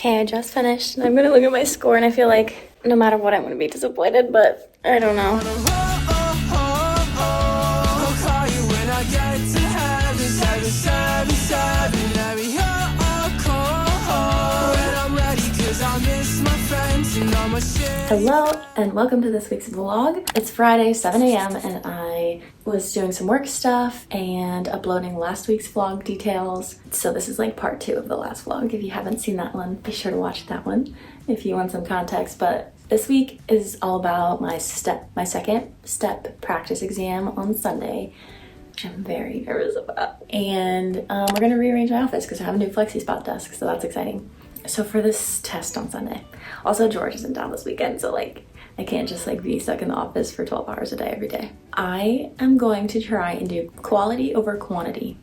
Okay, I just finished, and I'm gonna look at my score, and I feel like no matter what, I'm gonna be disappointed, but I don't know. Hello, and welcome to this week's vlog. It's Friday, 7 a.m., and I was doing some work stuff and uploading last week's vlog details. So this is like part 2 of the last vlog. If you haven't seen that one, be sure to watch that one if you want some context. But this week is all about my second step practice exam on Sunday, which I'm very nervous about. And we're gonna rearrange my office because I have a new flexi spot desk, so that's exciting. So for this test on Sunday, also George is in town this weekend, so like I can't just like be stuck in the office for 12 hours a day every day. I am going to try and do quality over quantity.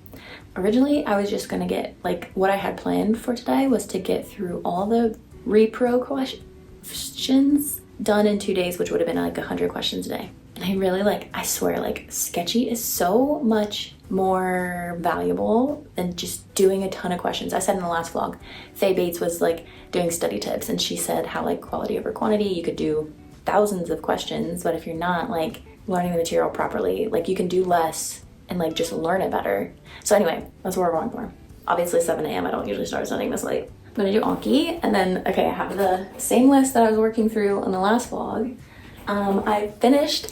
Originally, I was just gonna get, like, what I had planned for today was to get through all the repro questions done in 2 days, which would have been like 100 questions a day. And I really I swear, like, sketchy is so much more valuable than just doing a ton of questions. I said in the last vlog, Faye Bates was like doing study tips, and she said how like quality over quantity, you could do thousands of questions, but if you're not like learning the material properly, like you can do less and like just learn it better. So anyway, that's what we're going for. Obviously 7 a.m. I don't usually start studying this late. I'm gonna do Anki, and then, okay, I have the same list that I was working through on the last vlog. I finished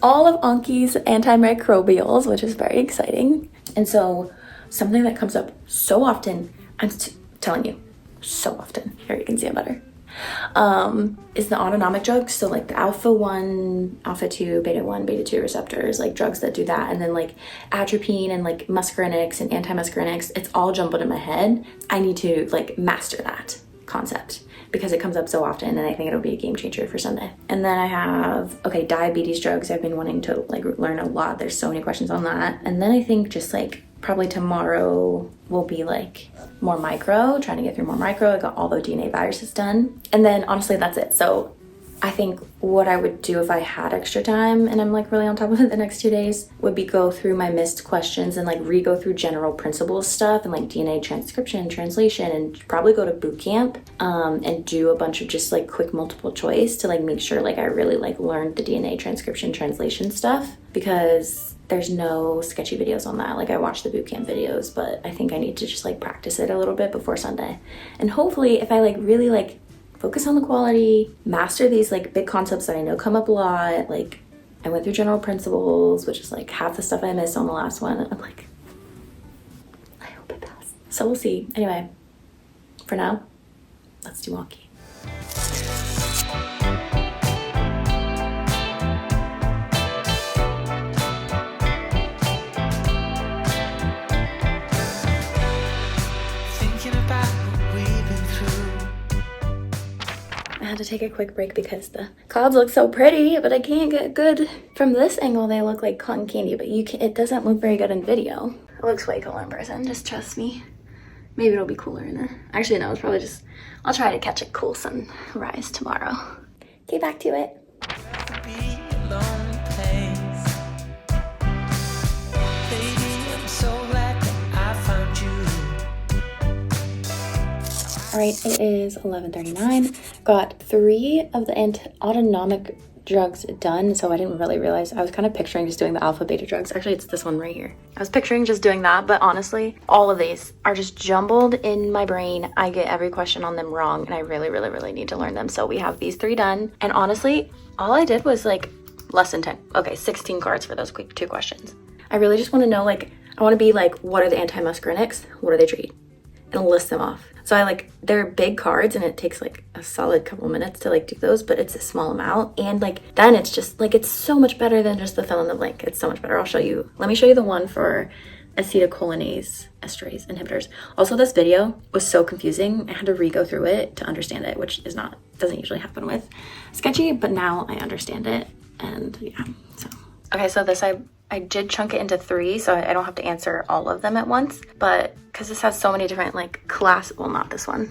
all of Anki's antimicrobials, which is very exciting. And so something that comes up so often, I'm telling you, so often, here you can see it better, is the autonomic drugs. So like the alpha 1, alpha 2, beta 1, beta 2 receptors, like drugs that do that. And then like atropine and like muscarinics and antimuscarinics, it's all jumbled in my head. I need to like master that concept because it comes up so often, and I think it'll be a game changer for Sunday. And then I have, okay, diabetes drugs. I've been wanting to like learn a lot. There's so many questions on that. And then I think just like probably tomorrow will be like more micro, trying to get through more micro. I got all the DNA viruses done. And then honestly, that's it. So I think what I would do if I had extra time and I'm like really on top of it the next 2 days would be go through my missed questions and like re-go through general principles stuff and like DNA transcription, translation, and probably go to boot camp and do a bunch of just like quick multiple choice to like make sure like I really like learned the DNA transcription translation stuff, because there's no sketchy videos on that. Like I watched the boot camp videos, but I think I need to just like practice it a little bit before Sunday. And hopefully if I like really like focus on the quality, master these like big concepts that I know come up a lot. Like I went through general principles, which is like half the stuff I missed on the last one. And I'm like, I hope it passes. So we'll see. Anyway, for now, let's do Anki. I had to take a quick break because the clouds look so pretty, but I can't get good from this angle. They look like cotton candy, but it doesn't look very good in video. It looks way cooler in person, just trust me. Maybe it'll be cooler in there. Actually, no, it's probably just, I'll try to catch a cool sunrise tomorrow. Okay, back to it. All right, it is 11:39. Got 3 of the autonomic drugs done, so I didn't really realize. I was kind of picturing just doing the alpha beta drugs. Actually, it's this one right here. I was picturing just doing that, but honestly, all of these are just jumbled in my brain. I get every question on them wrong, and I really, really, really need to learn them. So we have these 3 done, and honestly, all I did was like less than 10. Okay, 16 cards for those quick 2 questions. I really just want to know, like, I want to be like, what are the antimuscarinics? What do they treat? And list them off. So I like, they're big cards and it takes like a solid couple minutes to like do those, but it's a small amount. And like, then it's just like, it's so much better than just the fill in the blank. It's so much better. I'll show you. Let me show you the one for acetylcholinesterase inhibitors. Also, this video was so confusing. I had to re-go through it to understand it, which doesn't usually happen with sketchy, but now I understand it. And yeah, so. Okay, so this, I did chunk it into 3, so I don't have to answer all of them at once, but because this has so many different like well, not this one,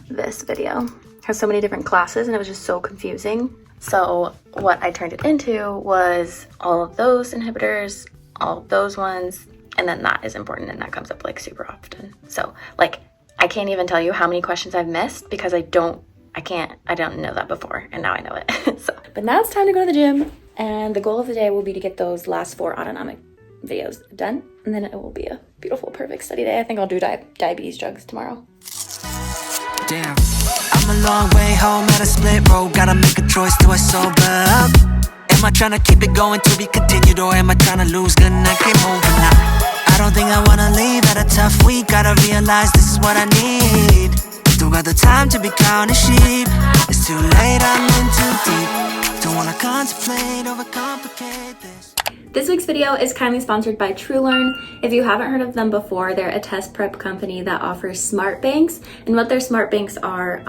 this video has so many different classes and it was just so confusing. So what I turned it into was all of those inhibitors, all of those ones, and then that is important and that comes up like super often. So like I can't even tell you how many questions I've missed because I don't know that before, and now I know it. But now it's time to go to the gym, and the goal of the day will be to get those last 4 autonomic videos done, and then it will be a beautiful, perfect study day. I think I'll do diabetes drugs tomorrow. Damn, I'm a long way home at a split road. Gotta make a choice, do I sober up? Am I trying to keep it going to be continued, or am I trying to lose? Good night, game over now. I don't think I wanna leave at a tough week. Gotta realize this is what I need. Still got the time to be counting sheep. It's too late, I'm in too deep. Don't wanna contemplate, overcomplicate this. This week's video is kindly sponsored by TrueLearn. If you haven't heard of them before, they're a test prep company that offers smart banks. And what their smart banks are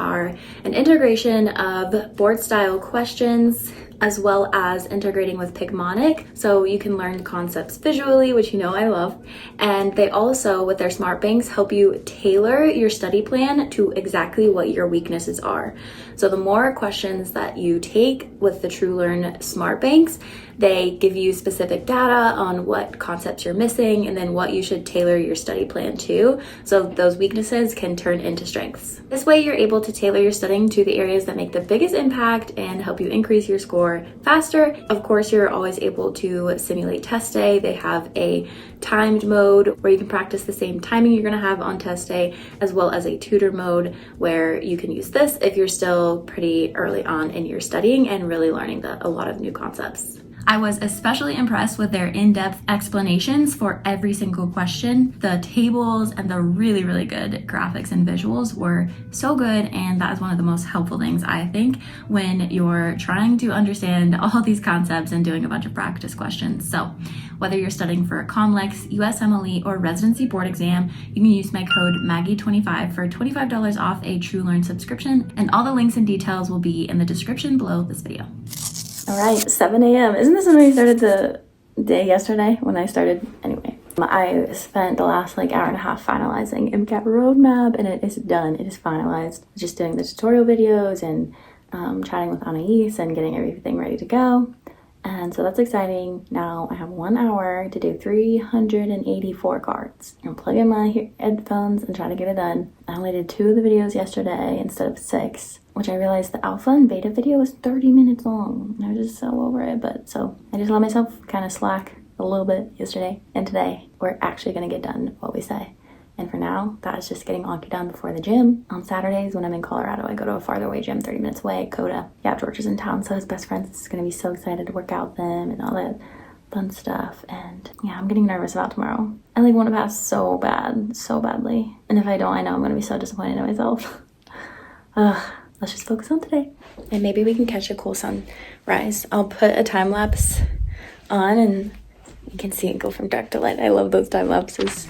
an integration of board style questions as well as integrating with Picmonic, so you can learn concepts visually, which you know I love. And they also, with their smart banks, help you tailor your study plan to exactly what your weaknesses are. So the more questions that you take with the TrueLearn smart banks, they give you specific data on what concepts you're missing and then what you should tailor your study plan to, so those weaknesses can turn into strengths. This way you're able to tailor your studying to the areas that make the biggest impact and help you increase your score faster. Of course, you're always able to simulate test day. They have a timed mode where you can practice the same timing you're gonna have on test day, as well as a tutor mode where you can use this if you're still pretty early on in your studying and really learning a lot of new concepts. I was especially impressed with their in-depth explanations for every single question. The tables and the really, really good graphics and visuals were so good, and that is one of the most helpful things, I think, when you're trying to understand all these concepts and doing a bunch of practice questions. So whether you're studying for a COMLEX, USMLE, or residency board exam, you can use my code Maggie25 for $25 off a TrueLearn subscription, and all the links and details will be in the description below this video. All right, 7 a.m. Isn't this when we started the day yesterday? When I started, anyway. I spent the last hour and a half finalizing MCAT roadmap, and it is done. It is finalized. Just doing the tutorial videos and chatting with Anais and getting everything ready to go. And so that's exciting. Now I have 1 hour to do 384 cards. I'm plugging my headphones and try to get it done. I only did 2 of the videos yesterday instead of 6, which I realized the alpha and beta video was 30 minutes long. And I was just so over it, but so I just let myself kind of slack a little bit yesterday, and today we're actually gonna get done what we say. And for now, that is just getting Anki done before the gym. On Saturdays when I'm in Colorado, I go to a farther away gym, 30 minutes away, Coda. Yeah, George is in town, so his best friend is gonna be so excited to work out with them and all that fun stuff. And yeah, I'm getting nervous about tomorrow. I want to pass so badly. And if I don't, I know I'm gonna be so disappointed in myself. Let's just focus on today. And maybe we can catch a cool sunrise. I'll put a time lapse on and you can see it go from dark to light. I love those time lapses.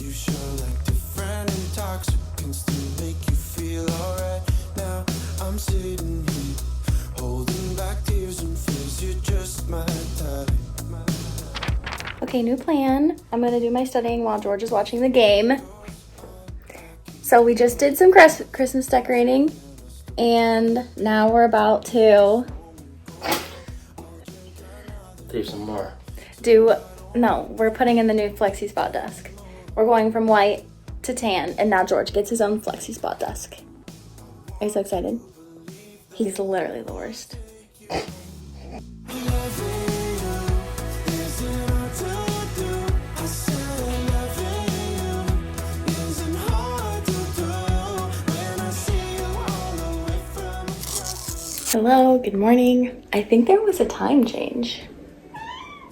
You show like different intoxicants to make you feel alright. Now I'm sitting here holding back tears and fears. You're just my type. Okay, new plan. I'm gonna do my studying while George is watching the game. So we just did some Christmas decorating, and now we're about to do some more. No, we're putting in the new Flexi Spot desk. We're going from white to tan, and now George gets his own Flexi Spot desk. Are you so excited? He's literally the worst. Hello, good morning. I think there was a time change.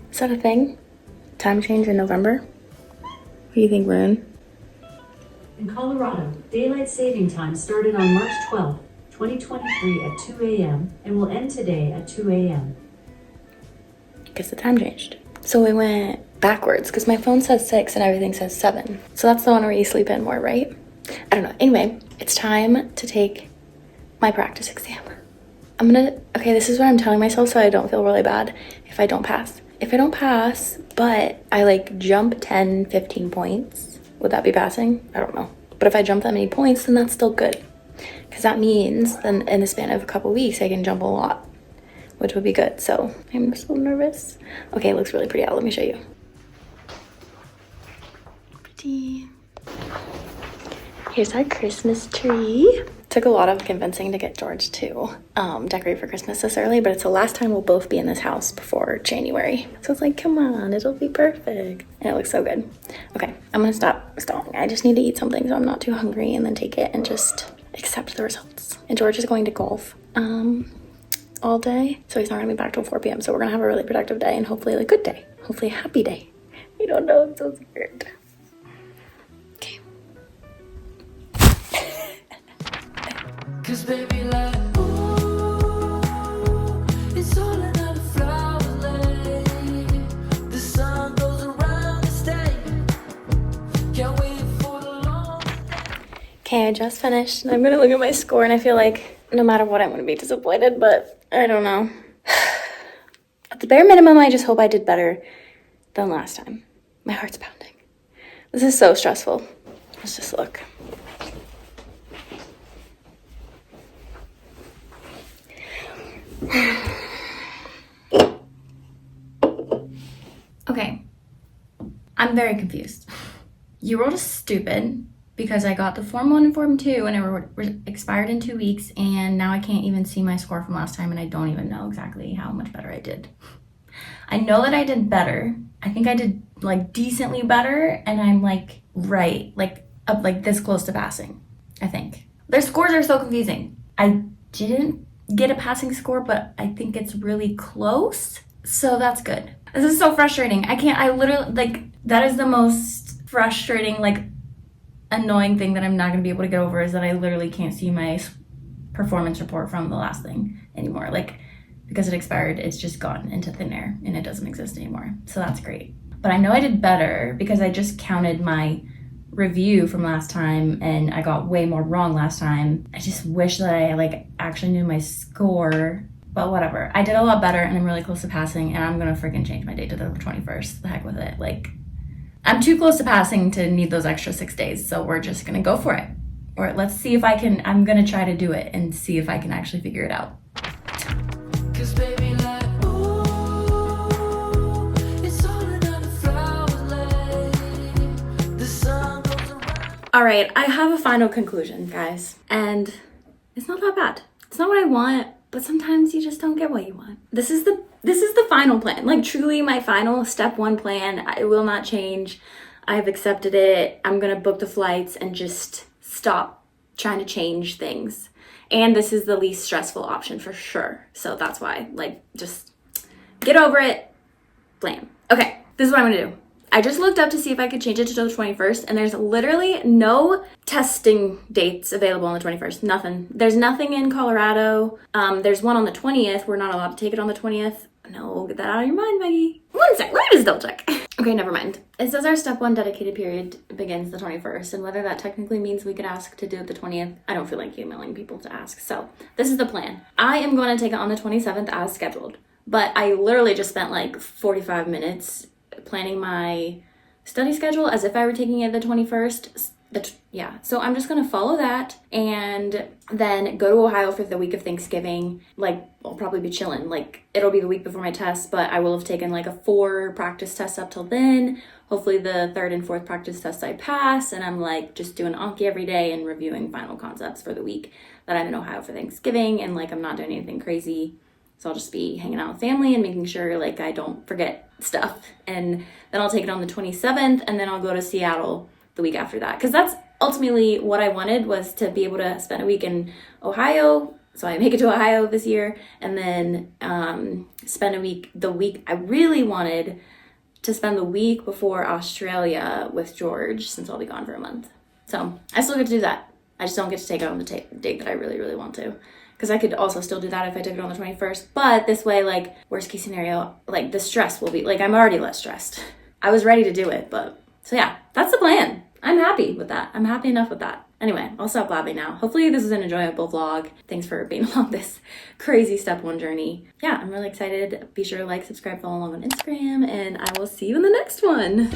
Is that a thing? Time change in November? What do you think, Rune? In Colorado, daylight saving time started on March 12, 2023 at 2 a.m. and will end today at 2 a.m. Guess the time changed. So we went backwards because my phone says 6 and everything says 7. So that's the one where you sleep in more, right? I don't know. Anyway, it's time to take my practice exam. Okay, this is what I'm telling myself so I don't feel really bad if I don't pass. If I don't pass, but I jump 10, 15 points, would that be passing? I don't know. But if I jump that many points, then that's still good. Because that means then in the span of a couple weeks, I can jump a lot, which would be good. So I'm so nervous. Okay, it looks really pretty out. Let me show you. Pretty. Here's our Christmas tree. Took a lot of convincing to get George to decorate for Christmas this early, but it's the last time we'll both be in this house before January. So it's like, come on, it'll be perfect. And it looks so good. Okay, I'm gonna stop stalling. I just need to eat something so I'm not too hungry and then take it and just accept the results. And George is going to golf all day, so he's not gonna be back till 4 p.m. So we're gonna have a really productive day and hopefully a good day. Hopefully a happy day. I don't know, I'm so scared. Okay. Cause baby, like, ooh, it's all another flower lane. The sun goes around the state. Can't wait for the long day. Okay, I just finished. I'm gonna look at my score and I feel like no matter what, I'm gonna be disappointed, but I don't know. At the bare minimum, I just hope I did better than last time. My heart's pounding. This is so stressful. Let's just look. Okay, I'm very confused. You wrote a stupid because I got the Form 1 and Form 2 and it expired in 2 weeks, and now I can't even see my score from last time and I don't even know exactly how much better I did. I know that I did better. I think I did like decently better, and I'm like right, like up like this close to passing, I think. Their scores are so confusing. I didn't get a passing score, but I think it's really close. So that's good. This is so frustrating. I literally, like, that is the most frustrating, like, annoying thing that I'm not gonna be able to get over, is that I literally can't see my performance report from the last thing anymore. Like, because it expired, it's just gone into thin air and it doesn't exist anymore. So that's great. But I know I did better because I just counted my review from last time and I got way more wrong last time. I just wish that I like actually knew my score, but whatever. I did a lot better and I'm really close to passing, and I'm gonna freaking change my date to the 21st. The heck with it. Like, I'm too close to passing to need those extra 6 days, so we're just gonna go for it. Or let's see if I can. I'm gonna try to do it and see if I can actually figure it out. Cause baby, like, ooh, it's all another flower lane. The sun goes around. All right, I have a final conclusion, guys, and it's not that bad. It's not what I want, but sometimes you just don't get what you want. This is the final plan. Like, truly my final step 1 plan. It will not change. I've accepted it. I'm gonna book the flights and just stop trying to change things. And this is the least stressful option for sure. So that's why, like, just get over it, plan. Okay, this is what I'm gonna do. I just looked up to see if I could change it to the 21st, and there's literally no testing dates available on the 21st. Nothing. There's nothing in Colorado. There's one on the 20th. We're not allowed to take it on the 20th. No, get that out of your mind, Maggie. One sec, let me just double check. Okay, never mind. It says our step 1 dedicated period begins the 21st, and whether that technically means we could ask to do it the 20th, I don't feel like emailing people to ask. So this is the plan. I am going to take it on the 27th as scheduled, but I literally just spent like 45 minutes planning my study schedule as if I were taking it the 21st. So I'm just gonna follow that and then go to Ohio for the week of Thanksgiving. Like, I'll probably be chilling. Like, it'll be the week before my test, but I will have taken like a 4 practice tests up till then. Hopefully the 3rd and 4th practice tests I pass, and I'm like just doing Anki every day and reviewing final concepts for the week that I'm in Ohio for Thanksgiving, and like I'm not doing anything crazy. So I'll just be hanging out with family and making sure like I don't forget stuff. And then I'll take it on the 27th, and then I'll go to Seattle the week after that. Because that's ultimately what I wanted, was to be able to spend a week in Ohio. So I make it to Ohio this year, and then spend the week I really wanted to spend the week before Australia with George, since I'll be gone for a month. So I still get to do that. I just don't get to take it on the date that I really, really want to. Because I could also still do that if I took it on the 21st. But this way, like, worst case scenario, like, the stress will be, like, I'm already less stressed. I was ready to do it, but, so yeah, that's the plan. I'm happy with that. I'm happy enough with that. Anyway, I'll stop blabbing now. Hopefully this is an enjoyable vlog. Thanks for being along this crazy step 1 journey. Yeah, I'm really excited. Be sure to like, subscribe, follow along on Instagram, and I will see you in the next one.